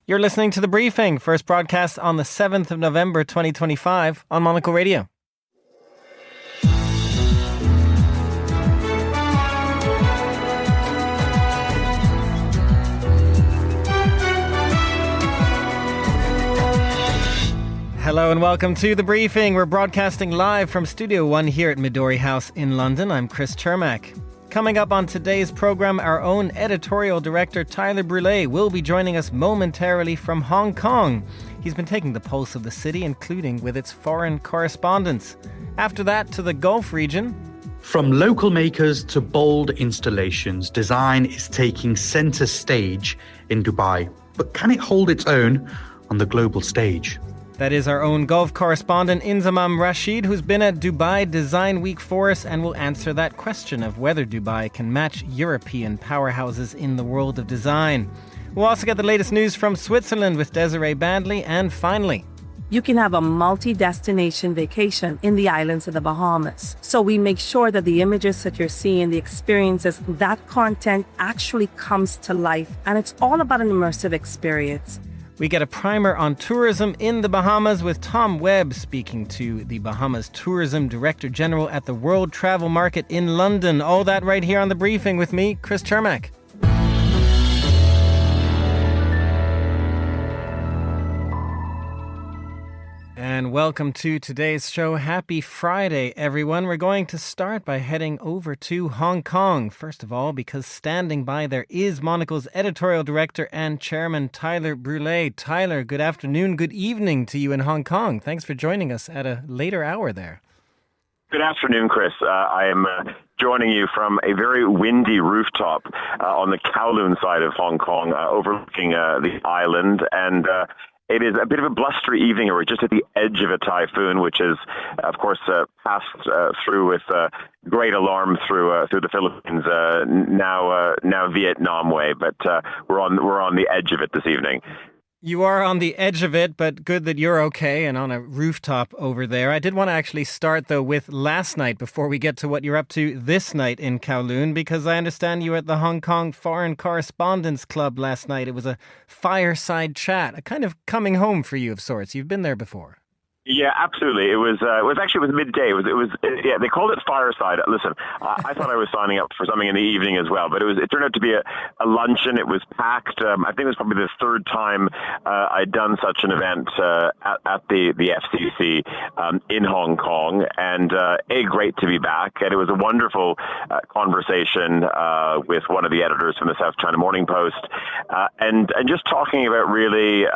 You're listening to The Briefing, first broadcast on the 7th of November 2025 on Monocle Radio. Hello and welcome to The Briefing. We're broadcasting live from Studio 1 here at Midori House in London. I'm Chris Chermak. Coming up on today's program, our own editorial director Tyler Brûlé will be joining us momentarily from Hong Kong. He's been taking the pulse of the city, including with its foreign correspondents. After that, to the Gulf region. From local makers to bold installations, design is taking centre stage in Dubai. But can it hold its own on the global stage? That is our own Gulf correspondent Inzamam Rashid, who's been at Dubai Design Week for us and will answer that question of whether Dubai can match European powerhouses in the world of design. We'll also get the latest news from Switzerland with Desiree Bandley, and finally, you can have a multi-destination vacation in the islands of the Bahamas. So we make sure that the images that you're seeing, the experiences, that content actually comes to life, and it's all about an immersive experience. We get a primer on tourism in the Bahamas with Tom Webb speaking to the Bahamas Tourism Director General at the World Travel Market in London. All that right here on The Briefing with me, Chris Chermak. And welcome to today's show. Happy Friday, everyone. We're going to start by heading over to Hong Kong. First of all, because standing by there is Monocle's editorial director and chairman, Tyler Brûlé. Tyler, good afternoon, good evening to you in Hong Kong. Thanks for joining us at a later hour there. Good afternoon, Chris. I am joining you from a very windy rooftop on the Kowloon side of Hong Kong, overlooking the island, and it is a bit of a blustery evening. We're just at the edge of a typhoon, which is, of course, passed through with great alarm through the Philippines, now Vietnam way. But we're on the edge of it this evening. You are on the edge of it, but good that you're okay and on a rooftop over there. I did want to actually start, though, with last night before we get to what you're up to this night in Kowloon, because I understand you were at the Hong Kong Foreign Correspondents Club last night. It was a fireside chat, a kind of coming home for you of sorts. You've been there before. Yeah, absolutely. It was midday. They called it fireside. Listen, I thought I was signing up for something in the evening as well, but it turned out to be a luncheon. It was packed. I think it was probably the third time I'd done such an event at the FCC in Hong Kong, and great to be back. And it was a wonderful conversation with one of the editors from the South China Morning Post, and just talking about really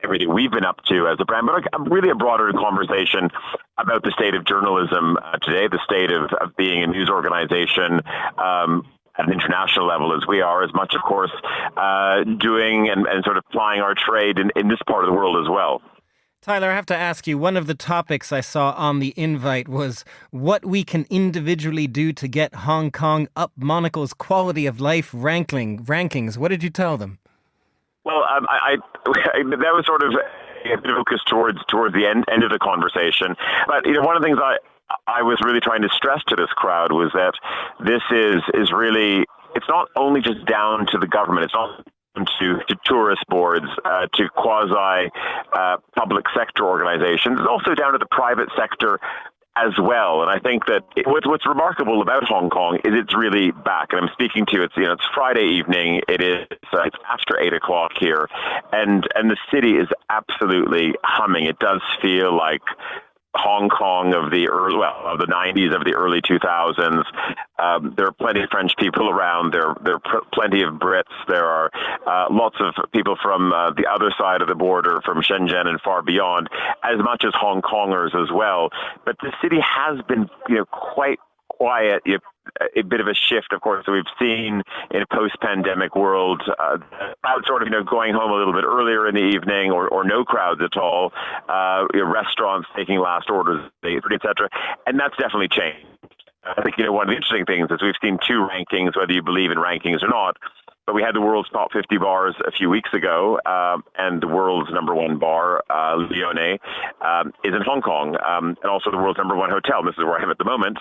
everything we've been up to as a brand, but really a broader conversation about the state of journalism today, the state of being a news organization at an international level as we are, as much, of course, doing and sort of plying our trade in this part of the world as well. Tyler, I have to ask you, one of the topics I saw on the invite was what we can individually do to get Hong Kong up Monocle's quality of life rankings. What did you tell them? Well, I that was sort of a bit of focus towards the end of the conversation. But one of the things I was really trying to stress to this crowd was that this is really, it's not only just down to the government, it's not to tourist boards, to quasi public sector organizations. It's also down to the private sector as well. And I think that what's remarkable about Hong Kong is it's really back. And I'm speaking to you, it's Friday evening. It's after 8 o'clock here, and the city is absolutely humming. It does feel like Hong Kong of the the 90s, of the early 2000s. There are plenty of French people around. There are plenty of Brits. There are lots of people from the other side of the border, from Shenzhen and far beyond, as much as Hong Kongers as well. But the city has been, quite quiet. A bit of a shift, of course, that we've seen in a post-pandemic world. Crowds sort of, going home a little bit earlier in the evening, or no crowds at all. Restaurants taking last orders, etc. And that's definitely changed. I think, one of the interesting things is we've seen two rankings, whether you believe in rankings or not. But we had the world's top 50 bars a few weeks ago, and the world's number one bar, Lione, is in Hong Kong, and also the world's number one hotel, and this is where I am at the moment,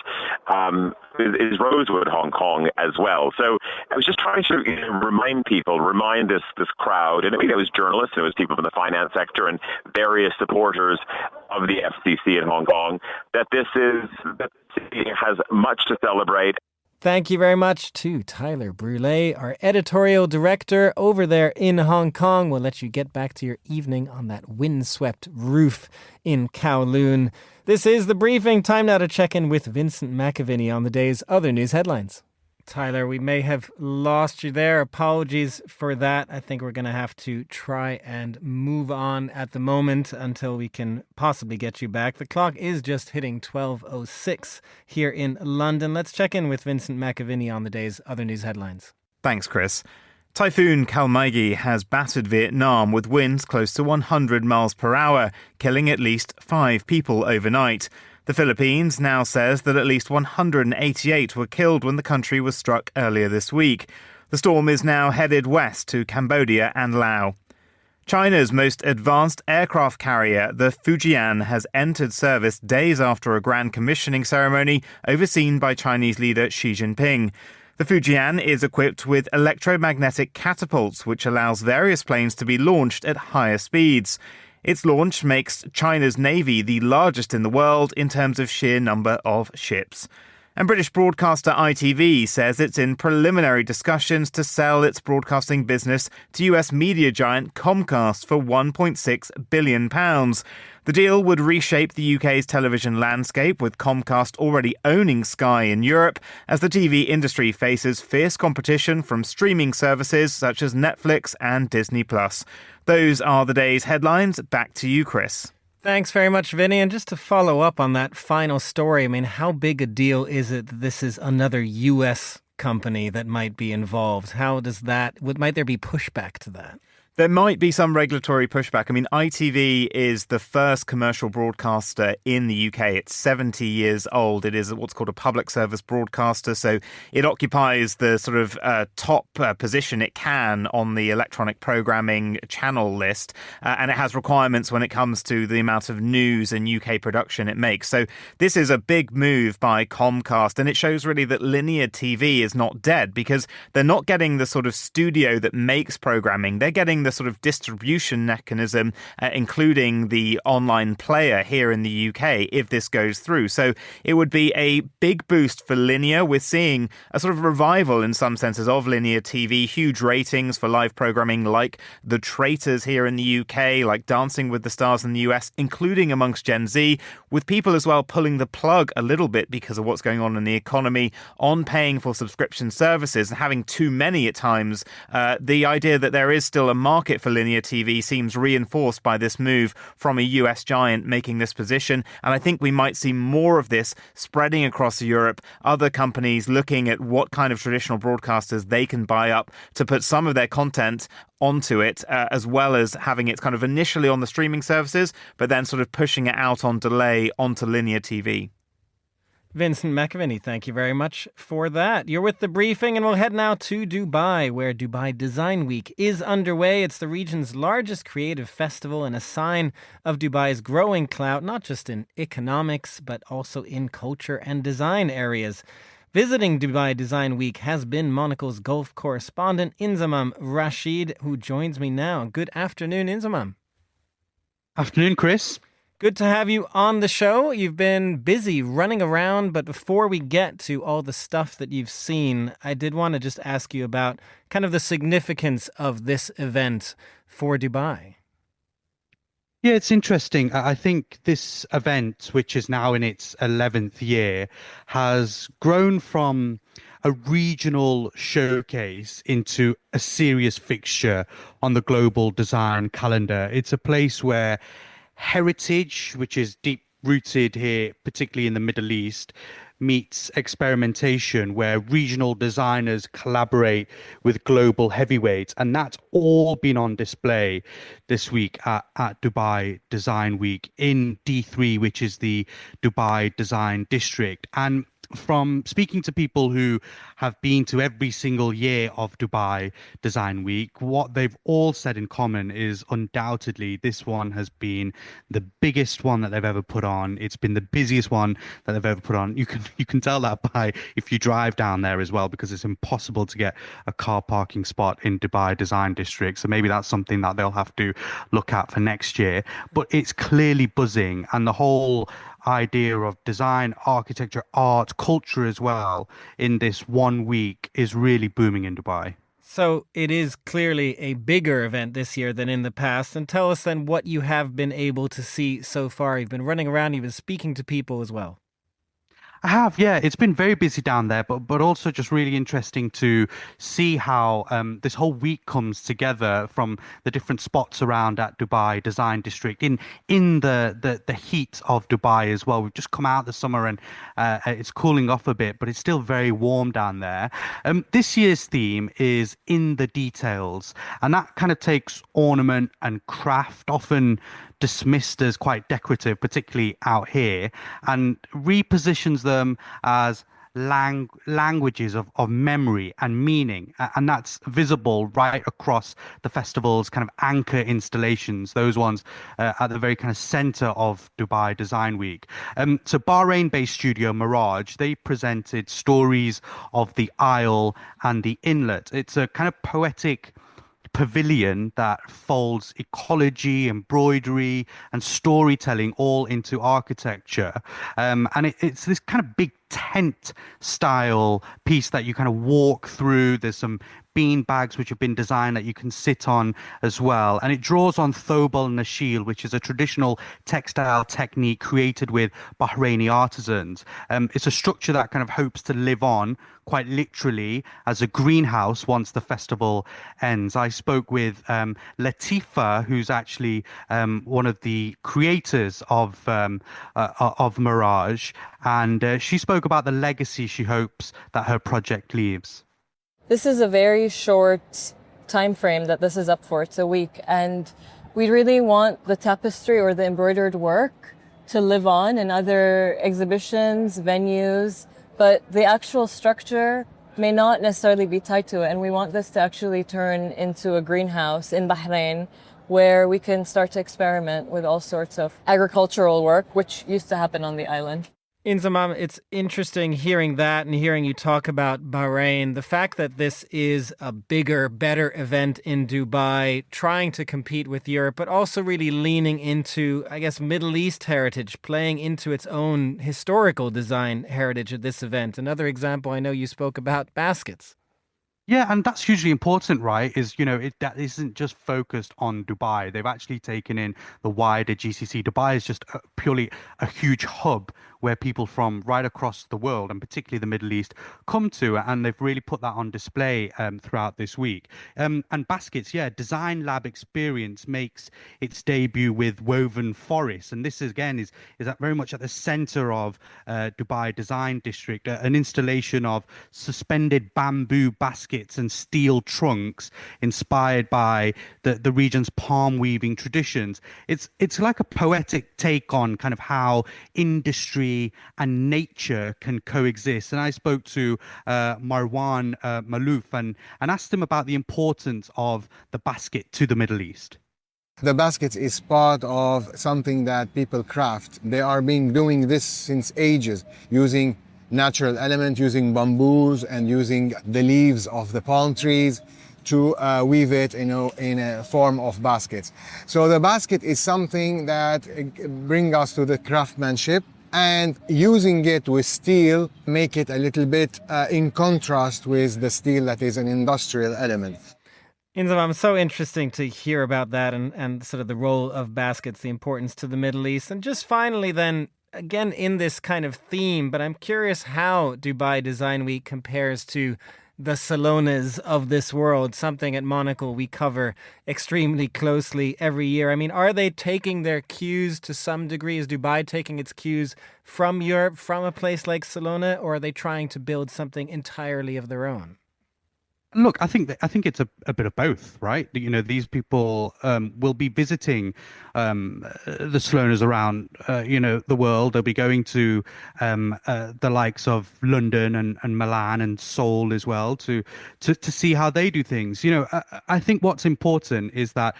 is Rosewood, Hong Kong as well. So I was just trying to remind this crowd, and it was journalists, and it was people from the finance sector and various supporters of the FCC in Hong Kong, that the city has much to celebrate. Thank you very much to Tyler Brûlé, our editorial director over there in Hong Kong. We'll let you get back to your evening on that windswept roof in Kowloon. This is The Briefing. Time now to check in with Vincent McAviney on the day's other news headlines. Tyler, we may have lost you there. Apologies for that. I think we're going to have to try and move on at the moment until we can possibly get you back. The clock is just hitting 12:06 here in London. Let's check in with Vincent McAviney on the day's other news headlines. Thanks, Chris. Typhoon Kalmaigi has battered Vietnam with winds close to 100 miles per hour, killing at least 5 people overnight. The Philippines now says that at least 188 were killed when the country was struck earlier this week. The storm is now headed west to Cambodia and Laos. China's most advanced aircraft carrier, the Fujian, has entered service days after a grand commissioning ceremony overseen by Chinese leader Xi Jinping. The Fujian is equipped with electromagnetic catapults, which allows various planes to be launched at higher speeds. Its launch makes China's navy the largest in the world in terms of sheer number of ships. And British broadcaster ITV says it's in preliminary discussions to sell its broadcasting business to US media giant Comcast for £1.6 billion. The deal would reshape the UK's television landscape, with Comcast already owning Sky in Europe, as the TV industry faces fierce competition from streaming services such as Netflix and Disney+. Those are the day's headlines. Back to you, Chris. Thanks very much, Vinny. And just to follow up on that final story, I mean, how big a deal is it that this is another US company that might be involved? Might there be pushback to that? There might be some regulatory pushback. I mean, ITV is the first commercial broadcaster in the UK. It's 70 years old. It is what's called a public service broadcaster. So it occupies the sort of top position it can on the electronic programming channel list. And it has requirements when it comes to the amount of news and UK production it makes. So this is a big move by Comcast. And it shows really that linear TV is not dead, because they're not getting the sort of studio that makes programming. They're getting the sort of distribution mechanism, including the online player here in the UK, if this goes through. So it would be a big boost for linear. We're seeing a sort of revival in some senses of linear TV, huge ratings for live programming like The Traitors here in the UK, like Dancing with the Stars in the US, including amongst Gen Z, with people as well pulling the plug a little bit because of what's going on in the economy on paying for subscription services and having too many at times. The idea that there is still a market for linear TV seems reinforced by this move from a US giant making this position. And I think we might see more of this spreading across Europe, other companies looking at what kind of traditional broadcasters they can buy up to put some of their content onto it, as well as having it kind of initially on the streaming services, but then sort of pushing it out on delay onto linear TV. Vincent McAviney, thank you very much for that. You're with The Briefing, and we'll head now to Dubai, where Dubai Design Week is underway. It's the region's largest creative festival and a sign of Dubai's growing clout, not just in economics, but also in culture and design areas. Visiting Dubai Design Week has been Monocle's Gulf correspondent, Inzamam Rashid, who joins me now. Good afternoon, Inzamam. Afternoon, Chris. Good to have you on the show. You've been busy running around, but before we get to all the stuff that you've seen, I did want to just ask you about kind of the significance of this event for Dubai. Yeah, it's interesting. I think this event, which is now in its 11th year, has grown from a regional showcase into a serious fixture on the global design calendar. It's a place where heritage, which is deep rooted here, particularly in the Middle East, meets experimentation, where regional designers collaborate with global heavyweights. And that's all been on display this week at Dubai Design Week in D3, which is the Dubai Design District. And from speaking to people who have been to every single year of Dubai Design Week, what they've all said in common is undoubtedly this one has been the biggest one that they've ever put on. It's been the busiest one that they've ever put on. You can tell that by if you drive down there as well, because it's impossible to get a car parking spot in Dubai Design District. So maybe that's something that they'll have to look at for next year. But it's clearly buzzing, and the whole idea of design, architecture, art, culture as well in this 1 week is really booming in Dubai. So it is clearly a bigger event this year than in the past. And tell us then what you have been able to see so far. You've been running around, you've been speaking to people as well. I have, yeah. It's been very busy down there, but also just really interesting to see how this whole week comes together from the different spots around at Dubai Design District in the heat of Dubai as well. We've just come out the summer and it's cooling off a bit, but it's still very warm down there. This year's theme is in the details, and that kind of takes ornament and craft, often dismissed as quite decorative, particularly out here, and repositions them as languages of memory and meaning, and that's visible right across the festival's kind of anchor installations, those ones at the very kind of center of Dubai Design Week. So Bahrain-based studio Mirage, they presented stories of the Isle and the Inlet. It's a kind of poetic pavilion that folds ecology, embroidery, and storytelling all into architecture. And it's this kind of big tent style piece that you kind of walk through. There's some bean bags which have been designed that you can sit on as well. And it draws on thobal nashil, which is a traditional textile technique created with Bahraini artisans. It's a structure that kind of hopes to live on quite literally as a greenhouse once the festival ends. I spoke with Latifa, who's actually one of the creators of Mirage, and she spoke about the legacy she hopes that her project leaves. This is a very short time frame that this is up for. It's a week, and we really want the tapestry or the embroidered work to live on in other exhibitions, venues, but the actual structure may not necessarily be tied to it, and we want this to actually turn into a greenhouse in Bahrain where we can start to experiment with all sorts of agricultural work, which used to happen on the island. Inzamam, it's interesting hearing that and hearing you talk about Bahrain. The fact that this is a bigger, better event in Dubai, trying to compete with Europe, but also really leaning into, I guess, Middle East heritage, playing into its own historical design heritage at this event. Another example, I know you spoke about baskets. Yeah, and that's hugely important, right? That isn't just focused on Dubai. They've actually taken in the wider GCC. Dubai is just purely a huge hub where people from right across the world, and particularly the Middle East, come to, and they've really put that on display throughout this week. And baskets, yeah, Design Lab Experience makes its debut with woven forests, and this again is very much at the center of Dubai Design District, an installation of suspended bamboo baskets and steel trunks inspired by the region's palm weaving traditions. It's like a poetic take on kind of how industry and nature can coexist. And I spoke to Marwan Malouf and asked him about the importance of the basket to the Middle East. The basket is part of something that people craft. They are doing this since ages, using natural elements, using bamboos and using the leaves of the palm trees to weave it in a form of baskets. So the basket is something that brings us to the craftsmanship, and using it with steel make it a little bit in contrast with the steel that is an industrial element. Inzamam, so interesting to hear about that and sort of the role of baskets, the importance to the Middle East. And just finally then, again in this kind of theme, but I'm curious how Dubai Design Week compares to the Salonas of this world, something at Monocle we cover extremely closely every year. I mean, are they taking their cues to some degree? Is Dubai taking its cues from Europe, from a place like Salona, or are they trying to build something entirely of their own? Look, I think it's a bit of both, right? You know, these people will be visiting the Sloaners around, the world. They'll be going to the likes of London and Milan and Seoul as well to see how they do things. You know, I think what's important is that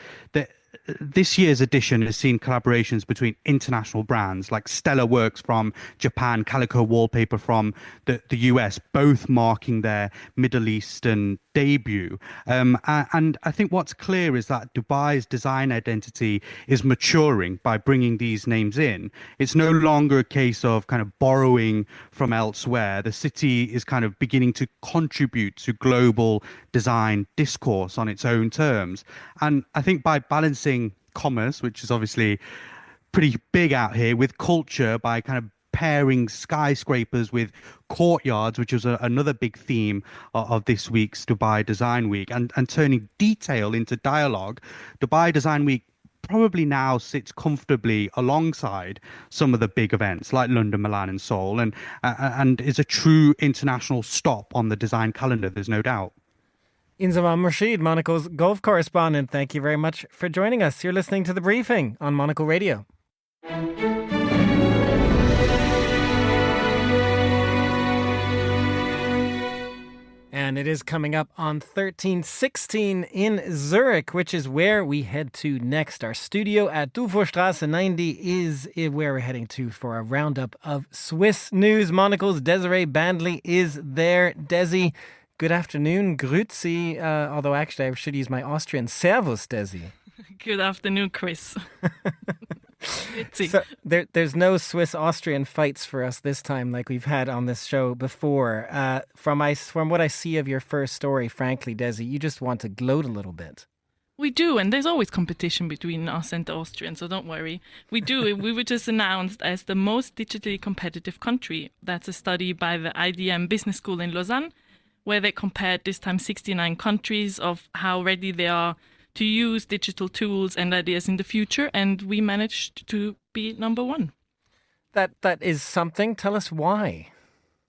this year's edition has seen collaborations between international brands like Stellar Works from Japan, Calico Wallpaper from the US, both marking their Middle Eastern debut. And I think what's clear is that Dubai's design identity is maturing by bringing these names in. It's no longer a case of kind of borrowing from elsewhere. The city is kind of beginning to contribute to global design discourse on its own terms. And I think by balancing commerce, which is obviously pretty big out here, with culture, by kind of pairing skyscrapers with courtyards, which was another big theme of this week's Dubai Design Week, and turning detail into dialogue, Dubai Design Week probably now sits comfortably alongside some of the big events like London, Milan and Seoul, and is a true international stop on the design calendar, there's no doubt. Inzamam Rashid, Monocle's golf correspondent, thank you very much for joining us. You're listening to The Briefing on Monocle Radio. And it is coming up on 1316 in Zurich, which is where we head to next. Our studio at Dufourstrasse 90 is where we're heading to for a roundup of Swiss news. Monocle's Desiree Bandley is there. Desi, good afternoon, grüezi, although actually I should use my Austrian. Servus, Desi. Good afternoon, Chris. So there's no Swiss-Austrian fights for us this time like we've had on this show before. From what I see of your first story, frankly, Desi, you just want to gloat a little bit. We do, and there's always competition between us and the Austrians, so don't worry. We do. We were just announced as the most digitally competitive country. That's a study by the IDM Business School in Lausanne, where they compared this time 69 countries of how ready they are to use digital tools and ideas in the future, and we managed to be number one. That is something. Tell us why.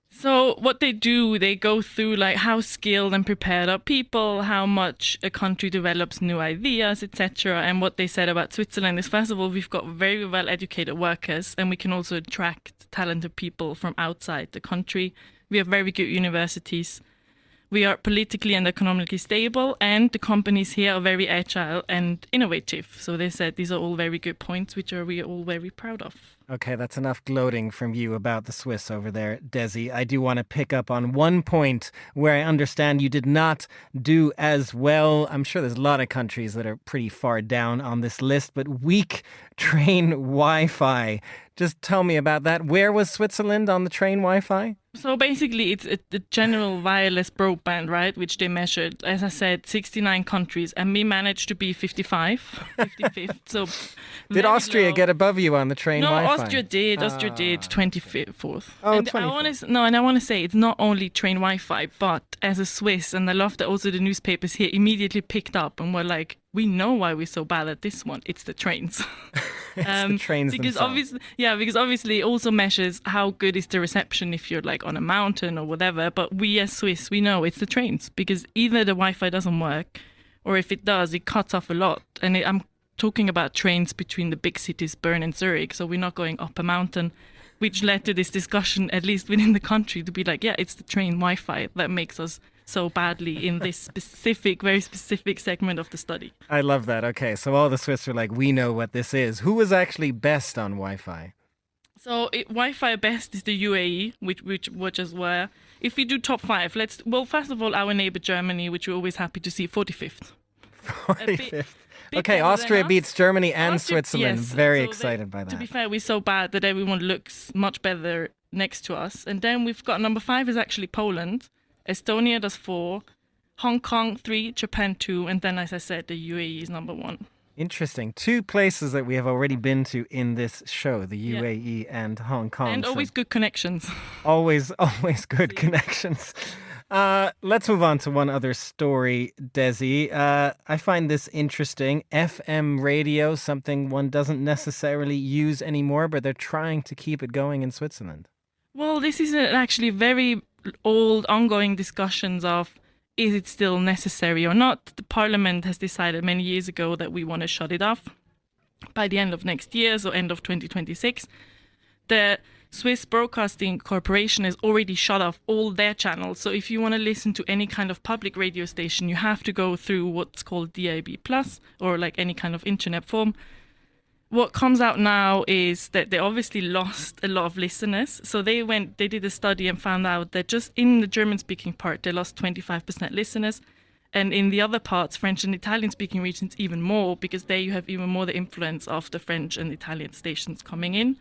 So what they do, they go through like how skilled and prepared are people, how much a country develops new ideas, etc. And what they said about Switzerland is, first of all, we've got very well educated workers, and we can also attract talented people from outside the country. We have very good universities. We are politically and economically stable, and the companies here are very agile and innovative. So they said these are all very good points, which we are all very proud of. Okay, that's enough gloating from you about the Swiss over there, Desi. I do want to pick up on one point where I understand you did not do as well. I'm sure there's a lot of countries that are pretty far down on this list, but weak train Wi-Fi. Just tell me about that. Where was Switzerland on the train Wi-Fi? So basically, it's the general wireless broadband, right, which they measured. As I said, 69 countries, and we managed to be 55th. So did Austria get above you on the train Wi-Fi? No, Austria did 24th. Oh, and 24th. I want to say it's not only train Wi-Fi, but as a Swiss, and I love that also the newspapers here immediately picked up and were like, we know why we're so bad at this one. It's the trains. It's the trains because themselves. because obviously it also measures how good is the reception if you're like on a mountain or whatever. But we as Swiss, we know it's the trains, because either the Wi-Fi doesn't work, or if it does, it cuts off a lot. And I'm talking about trains between the big cities, Bern and Zurich. So we're not going up a mountain, which led to this discussion, at least within the country, to be like, yeah, it's the train Wi-Fi that makes us so badly in this very specific segment of the study. I love that. Okay, so all the Swiss are like, we know what this is. Who was actually best on Wi-Fi? So Wi-Fi best is the UAE, which is where, if we do top five, first of all, our neighbor Germany, which we're always happy to see, 45th. 45th. Okay, Austria beats Germany and Switzerland. Yes, Very excited by that. To be fair, we're so bad that everyone looks much better next to us. And then we've got number 5 is actually Poland. Estonia does 4, Hong Kong 3, Japan 2, and then, as I said, the UAE is number 1. Interesting. 2 places that we have already been to in this show, the UAE and Hong Kong. And always good connections. Always good connections. Let's move on to one other story, Desi. I find this interesting. FM radio, something one doesn't necessarily use anymore, but they're trying to keep it going in Switzerland. Well, this is actually very old ongoing discussions of, is it still necessary or not? The Parliament has decided many years ago that we want to shut it off by the end of next year, so end of 2026. The Swiss Broadcasting Corporation has already shut off all their channels. So if you want to listen to any kind of public radio station, you have to go through what's called DAB+, or like any kind of internet form. What comes out now is that they obviously lost a lot of listeners. So they did a study and found out that just in the German-speaking part, they lost 25% listeners. And in the other parts, French and Italian-speaking regions, even more, because there you have even more the influence of the French and Italian stations coming in.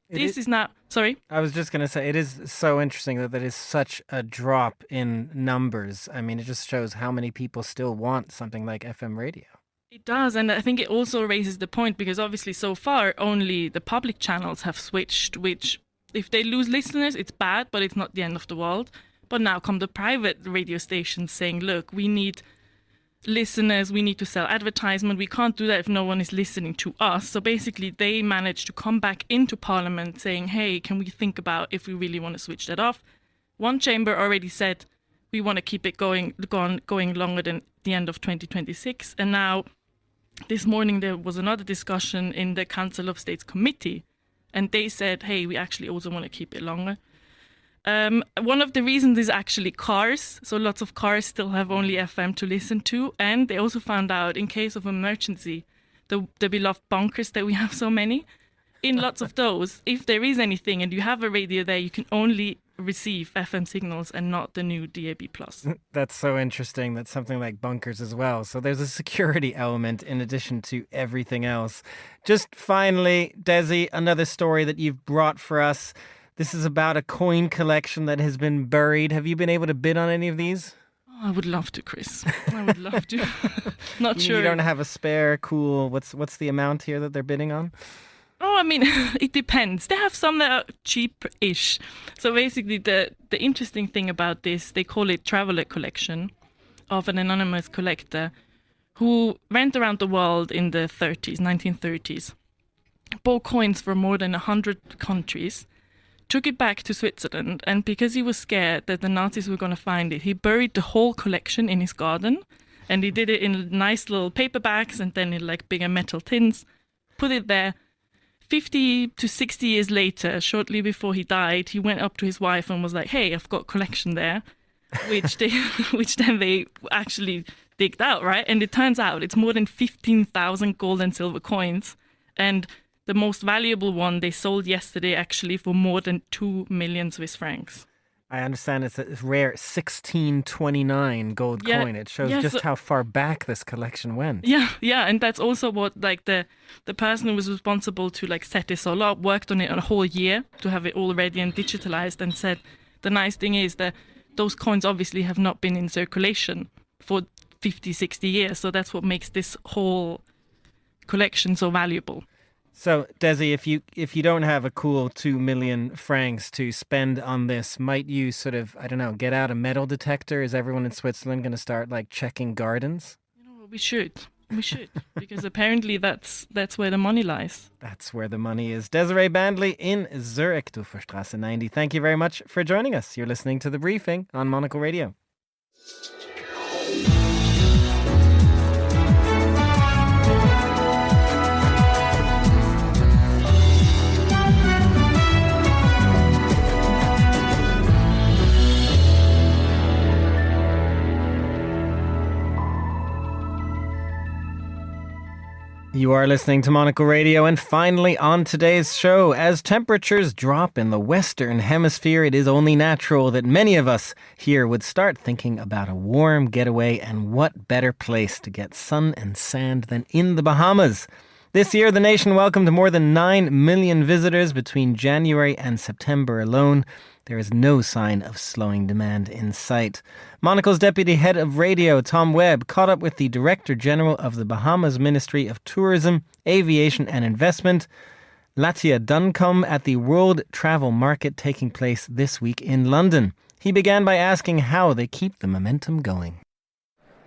This is not... Sorry? I was just going to say, it is so interesting that there is such a drop in numbers. I mean, it just shows how many people still want something like FM radio. It does, and I think it also raises the point, because obviously so far only the public channels have switched, which if they lose listeners, it's bad, but it's not the end of the world. But now come the private radio stations saying, look, we need listeners, we need to sell advertisement, we can't do that if no one is listening to us. So basically they managed to come back into Parliament saying, hey, can we think about if we really want to switch that off? One chamber already said we want to keep it going longer than the end of 2026. And now this morning there was another discussion in the Council of States Committee, and they said, hey, we actually also want to keep it longer. One of the reasons is actually cars. So lots of cars still have only FM to listen to. And they also found out, in case of emergency, the beloved bunkers that we have so many, in lots of those, if there is anything and you have a radio there, you can only receive FM signals and not the new DAB+. That's so interesting. That's something like bunkers as well. So there's a security element in addition to everything else. Just finally, Desi, another story that you've brought for us. This is about a coin collection that has been buried. Have you been able to bid on any of these? Oh, I would love to, Chris. I would love to. Not sure. You don't have a spare? Cool. What's the amount here that they're bidding on? Oh, I mean, it depends. They have some that are cheap-ish. So basically, the interesting thing about this, they call it Traveler Collection, of an anonymous collector who went around the world in the 1930s, bought coins from more than 100 countries, took it back to Switzerland, and because he was scared that the Nazis were going to find it, he buried the whole collection in his garden, and he did it in nice little paper bags and then in like bigger metal tins, put it there. 50 to 60 years later, shortly before he died, he went up to his wife and was like, hey, I've got a collection there, which then they actually digged out, right? And it turns out it's more than 15,000 gold and silver coins, and the most valuable one they sold yesterday actually for more than 2 million Swiss francs. I understand it's a rare 1629 gold coin. It shows just how far back this collection went. Yeah, and that's also what like the person who was responsible to like set this all up worked on it a whole year to have it all ready and digitalized, and said the nice thing is that those coins obviously have not been in circulation for 50, 60 years. So that's what makes this whole collection so valuable. So, Desi, if you don't have a cool 2 million francs to spend on this, might you sort of, I don't know, get out a metal detector? Is everyone in Switzerland going to start like checking gardens? You know, we should, because apparently that's where the money lies. That's where the money is. Desiree Bandley in Zurich, Duferstrasse 90. Thank you very much for joining us. You're listening to The Briefing on Monocle Radio. You are listening to Monocle Radio, and finally on today's show, as temperatures drop in the Western Hemisphere, it is only natural that many of us here would start thinking about a warm getaway, and what better place to get sun and sand than in the Bahamas. This year, the nation welcomed more than 9 million visitors between January and September alone. There is no sign of slowing demand in sight. Monocle's deputy head of radio, Tom Webb, caught up with the Director General of the Bahamas Ministry of Tourism, Aviation and Investment, Latia Duncombe, at the World Travel Market taking place this week in London. He began by asking how they keep the momentum going.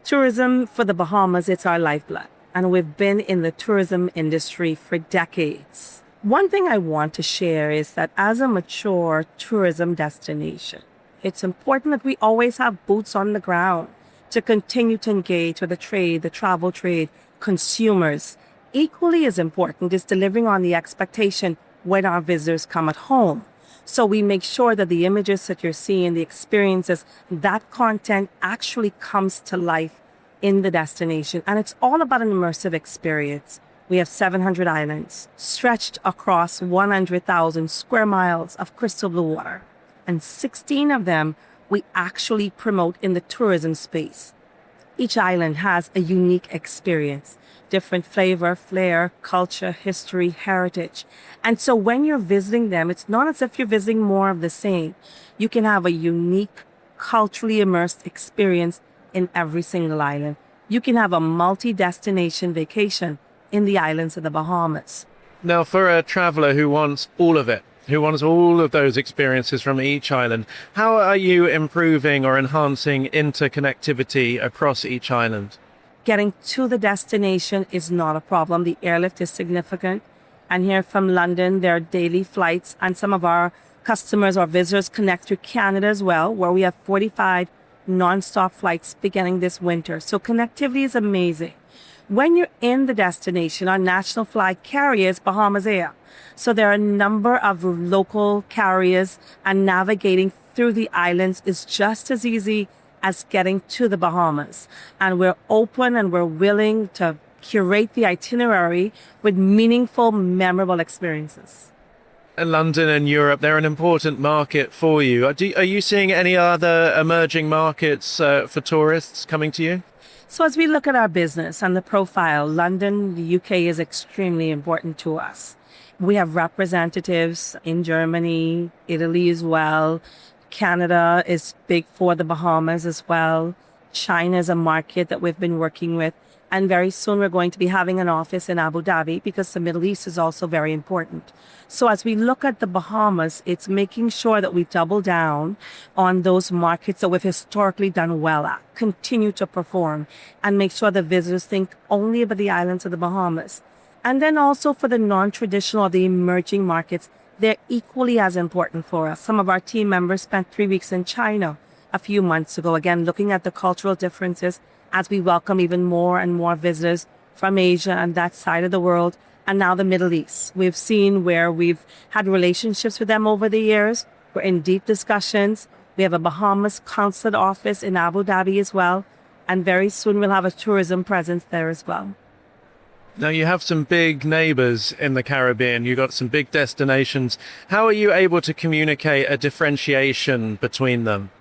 Tourism for the Bahamas, it's our lifeblood, and we've been in the tourism industry for decades. One thing I want to share is that as a mature tourism destination, It's important that we always have boots on the ground to continue to engage with the trade, the travel trade, consumers. Equally as important is delivering on the expectation when our visitors come at home. So we make sure that the images that you're seeing, the experiences, that content actually comes to life in the destination. And it's all about an immersive experience. We have 700 islands stretched across 100,000 square miles of crystal blue water. And 16 of them we actually promote in the tourism space. Each island has a unique experience, different flavor, flair, culture, history, heritage. And so when you're visiting them, it's not as if you're visiting more of the same. You can have a unique, culturally immersed experience in every single island. You can have a multi-destination vacation in the islands of the Bahamas. Now, for a traveller who wants all of it, who wants all of those experiences from each island, how are you improving or enhancing interconnectivity across each island? Getting to the destination is not a problem. The airlift is significant. And here from London, there are daily flights, and some of our customers or visitors connect through Canada as well, where we have 45 non-stop flights beginning this winter. So connectivity is amazing. When you're in the destination, our national flag carrier is Bahamas Air. So there are a number of local carriers, and navigating through the islands is just as easy as getting to the Bahamas. And we're open and we're willing to curate the itinerary with meaningful, memorable experiences. London and Europe, they're an important market for you. Are you seeing any other emerging markets for tourists coming to you? So as we look at our business and the profile, London, the UK is extremely important to us. We have representatives in Germany, Italy as well. Canada is big for the Bahamas as well. China is a market that we've been working with. And very soon we're going to be having an office in Abu Dhabi because the Middle East is also very important. So as we look at the Bahamas, it's making sure that we double down on those markets that we've historically done well at, continue to perform, and make sure the visitors think only about the islands of the Bahamas. And then also for the non-traditional or the emerging markets, they're equally as important for us. Some of our team members spent 3 weeks in China a few months ago, again, looking at the cultural differences as we welcome even more and more visitors from Asia and that side of the world, and now the Middle East. We've seen where we've had relationships with them over the years. We're in deep discussions. We have a Bahamas consulate office in Abu Dhabi as well, and very soon we'll have a tourism presence there as well. Now, you have some big neighbours in the Caribbean. You've got some big destinations. How are you able to communicate a differentiation between them?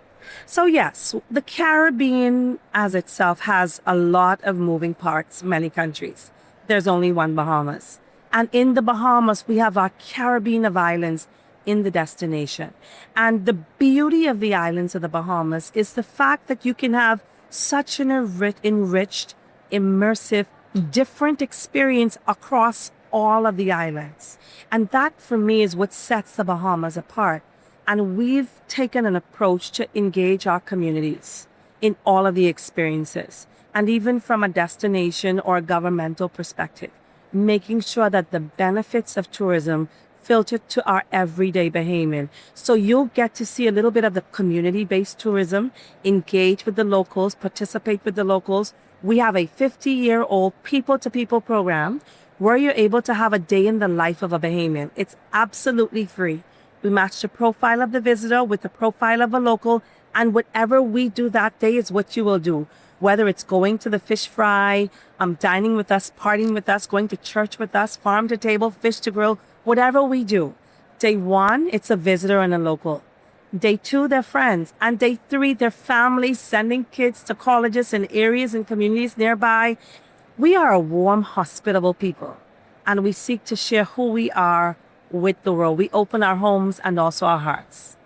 So yes, the Caribbean as itself has a lot of moving parts, many countries. There's only one Bahamas. And in the Bahamas, we have our Caribbean of islands in the destination. And the beauty of the islands of the Bahamas is the fact that you can have such an enriched, immersive, different experience across all of the islands. And that, for me, is what sets the Bahamas apart. And we've taken an approach to engage our communities in all of the experiences, and even from a destination or a governmental perspective, making sure that the benefits of tourism filter to our everyday Bahamian. So you'll get to see a little bit of the community-based tourism, engage with the locals, participate with the locals. We have a 50-year-old people-to-people program where you're able to have a day in the life of a Bahamian. It's absolutely free. We match the profile of the visitor with the profile of a local, and whatever we do that day is what you will do. Whether it's going to the fish fry, dining with us, partying with us, going to church with us, farm to table, fish to grill, whatever we do. Day 1, it's a visitor and a local. Day 2, they're friends. And day 3, they're families sending kids to colleges in areas and communities nearby. We are a warm, hospitable people, and we seek to share who we are with the world. We open our homes and also our hearts.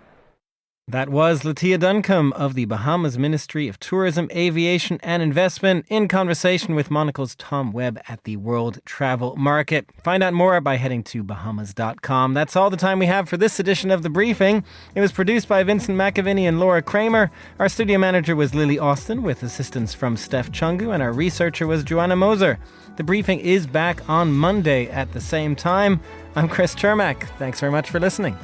That was Latia Duncombe of the Bahamas Ministry of Tourism, Aviation and Investment in conversation with Monocle's Tom Webb at the World Travel Market. Find out more by heading to bahamas.com. That's all the time we have for this edition of The Briefing. It was produced by Vincent McAvinney and Laura Kramer. Our studio manager was Lily Austin with assistance from Steph Chungu, and our researcher was Joanna Moser. The Briefing is back on Monday at the same time. I'm Chris Chermak. Thanks very much for listening.